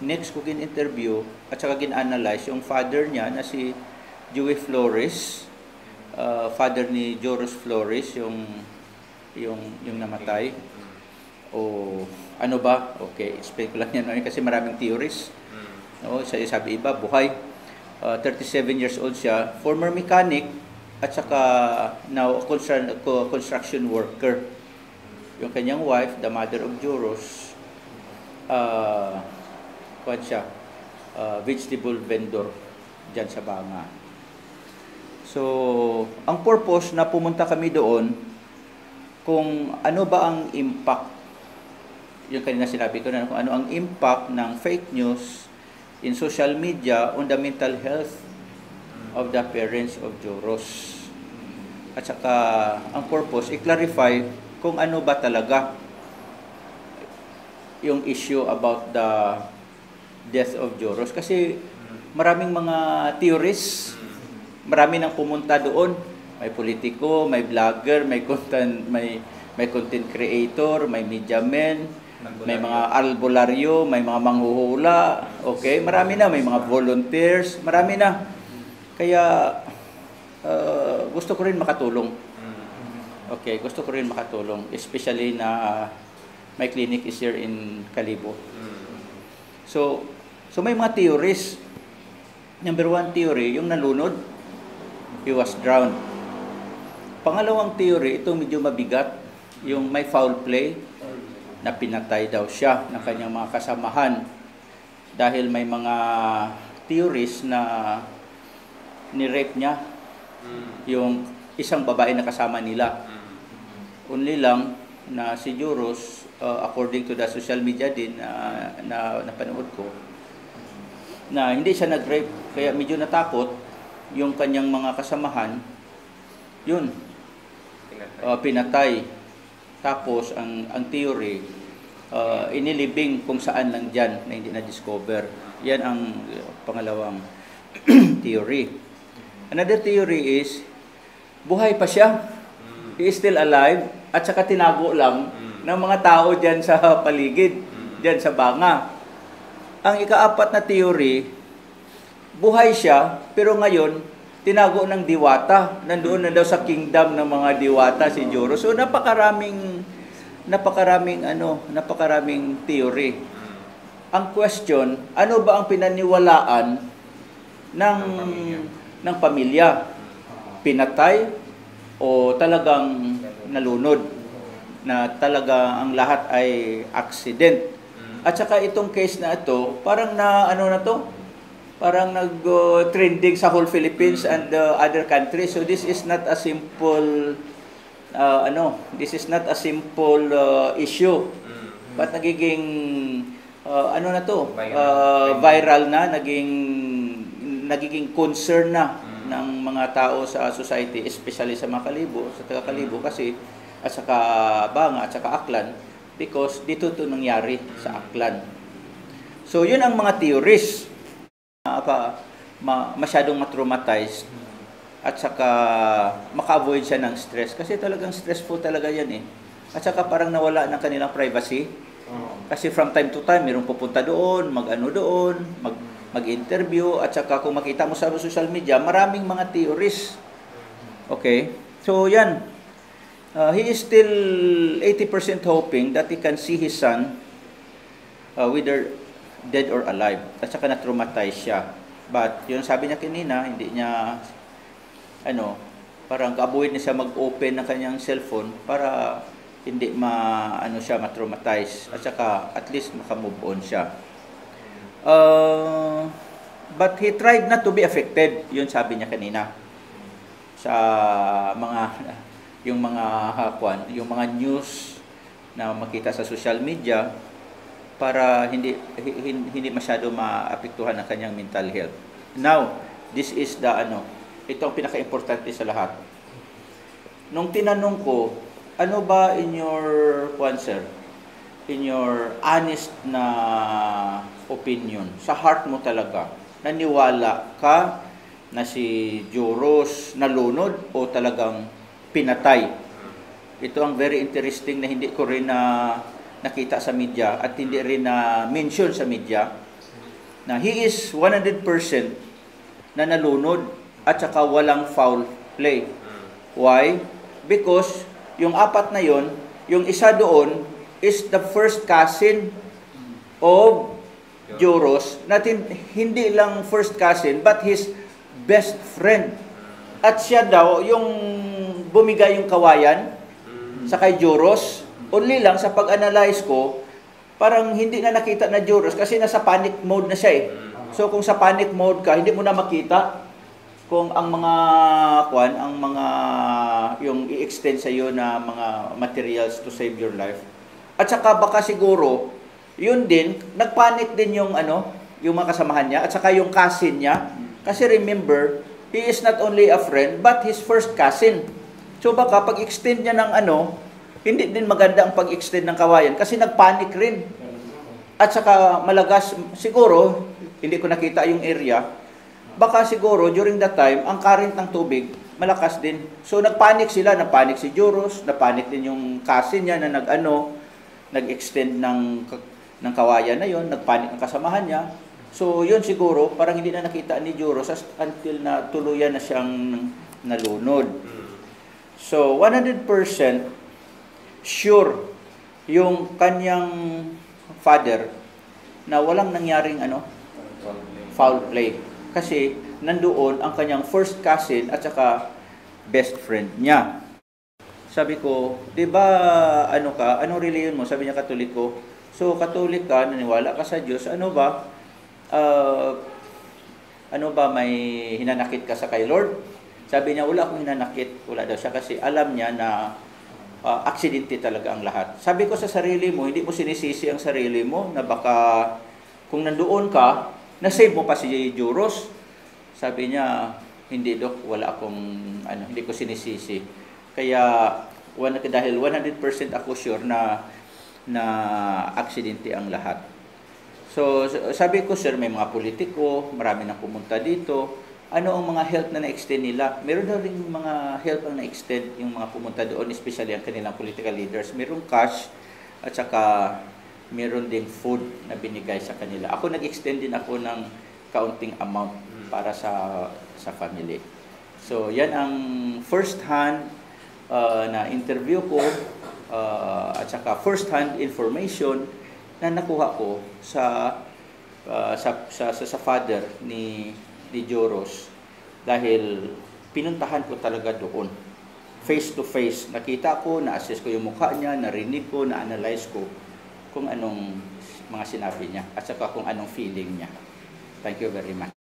next ko gin-interview at saka gin-analyze yung father niya na si Joey Flores, father ni Joros Flores, yung namatay. O ano ba? Okay, explain ko lang yan kasi maraming theories. No, sabi iba, buhay. 37 years old siya, former mechanic at saka now construction worker. Yung kanyang wife, the mother of Joros, vegetable vendor dyan sa Banga. So, ang purpose na pumunta kami doon, kung ano ba ang impact, yung kanina sinabi ko na, kung ano ang impact ng fake news in social media on the mental health of the parents of Joros. At saka, ang purpose, i-clarify kung ano ba talaga yung issue about the death of Joros. Kasi maraming mga theories, marami nang pumunta doon. May politiko, may vlogger, may content creator, may media men, may mga albularyo, may mga manghuhula. Okay, marami na, may mga volunteers, marami na. Kaya gusto ko rin makatulong. Okay, gusto ko rin makatulong, especially na my clinic is here in Kalibo. So may mga theories. Number one theory, yung nalunod, he was drowned. Pangalawang theory, ito medyo mabigat, yung may foul play, na pinatay daw siya ng kanyang mga kasamahan. Dahil may mga theories na ni-rape niya yung isang babae na kasama nila. Only lang na si Joros, according to the social media din na napanood ko, na hindi siya nag-rape, kaya medyo natakot yung kanyang mga kasamahan, yun, pinatay. Tapos ang theory, inilibing kung saan lang dyan na hindi na-discover. Yan ang pangalawang theory. Another theory is, buhay pa siya. He is still alive at saka tinago lang ng mga tao dyan sa paligid, dyan sa Banga. Ang ikaapat na theory, buhay siya, pero ngayon, tinago ng diwata. Nandoon na daw sa kingdom ng mga diwata si Joros. So napakaraming theory. Ang question, ano ba ang pinaniwalaan ng pamilya? Pinatay o talagang nalunod na talaga ang lahat ay accident? At saka itong case na ito, parang parang nag-trending sa whole Philippines and other countries. So this is not a simple issue. But nagiging viral na, nagiging concern na ng mga tao sa society, especially sa mga Kalibo, sa taga Kalibo kasi at saka Banga at saka Aklan, because dito ito nangyari sa Aklan. So yun ang mga theories. Masyadong matraumatized at saka maka-avoid siya ng stress kasi talagang stressful talaga yan eh. At saka parang nawala ng kanilang privacy kasi from time to time mayroong pupunta doon, mag-interview at saka kung makita mo sa social media maraming mga theories. Okay, so yan, he is still 80% hoping that he can see his son whether dead or alive. At saka na-traumatize siya. But, yun sabi niya kanina, hindi niya, parang ka-avoid niya siya mag-open ng kanyang cellphone para hindi ma-traumatize. At saka, at least maka-move on siya. But he tried not to be affected. Yun sabi niya kanina. Sa yung mga news na makita sa social media, para hindi masyado maapektuhan ang kanyang mental health. Now, this is ito ang pinaka-importante sa lahat. Nung tinanong ko, ano ba in your honest na opinion, sa heart mo talaga, naniwala ka na si Joros nalunod o talagang pinatay? Ito ang very interesting na hindi ko rin nakita sa media at hindi rin na mention sa media. na he is 100% na nalunod at saka walang foul play. Why? Because yung apat na yon, yung isa doon is the first cousin of Joros, natin hindi lang first cousin but his best friend. At siya daw yung bumigay yung kawayan sa kay Joros. Only lang sa pag-analyze ko, parang hindi na nakita na Joros kasi nasa panic mode na siya eh. So kung sa panic mode ka, hindi mo na makita kung ang mga yung i-extend sa iyo na mga materials to save your life. At saka baka siguro yun din, nagpanic din yung yung mga kasamahan niya at saka yung cousin niya. Kasi remember, he is not only a friend but his first cousin. So baka pag-extend niya ng hindi din maganda ang pag-extend ng kawayan kasi nagpanic rin. At saka malagas, siguro, hindi ko nakita yung area, baka siguro during that time, ang current ng tubig, malakas din. So nagpanic sila, nagpanic si Joros, nagpanic din yung cousin niya na nag-extend ng kawayan na yon, nagpanic ang kasamahan niya. So yun siguro, parang hindi na nakita ni Joros until na tuluyan na siyang nalunod. So 100% sure yung kanyang father na walang nangyaring foul play. Kasi nandoon ang kanyang first cousin at saka best friend niya. Sabi ko, di ba anong religion mo? Sabi niya, Katoliko. So, Katolik ka, naniwala ka sa Diyos. Ano ba, may hinanakit ka sa kay Lord? Sabi niya, wala akong hinanakit. Wala daw siya kasi alam niya na aksidente talaga ang lahat. Sabi ko sa sarili mo, hindi mo sinisisi ang sarili mo na baka kung nandoon ka, na-save mo pa si Joros. Sabi niya, hindi Dok, wala akong, hindi ko sinisisi. Kaya, dahil 100% ako sure na aksidente ang lahat. So, sabi ko, sir, may mga politiko, marami nang pumunta dito. Ano ang mga help na na-extend nila? Meron daw rin mga help ang na-extend yung mga pumunta doon, especially ang kanilang political leaders. Merong cash at saka meron ding food na binigay sa kanila. Ako nag-extend din ako ng kaunting amount para sa family. So, yan ang first hand na interview ko at saka first hand information na nakuha ko sa father ni Joros dahil pinuntahan ko talaga doon. Face to face. Nakita ko, na-assess ko yung mukha niya, narinig ko, na-analyze ko kung anong mga sinabi niya at saka kung anong feeling niya. Thank you very much.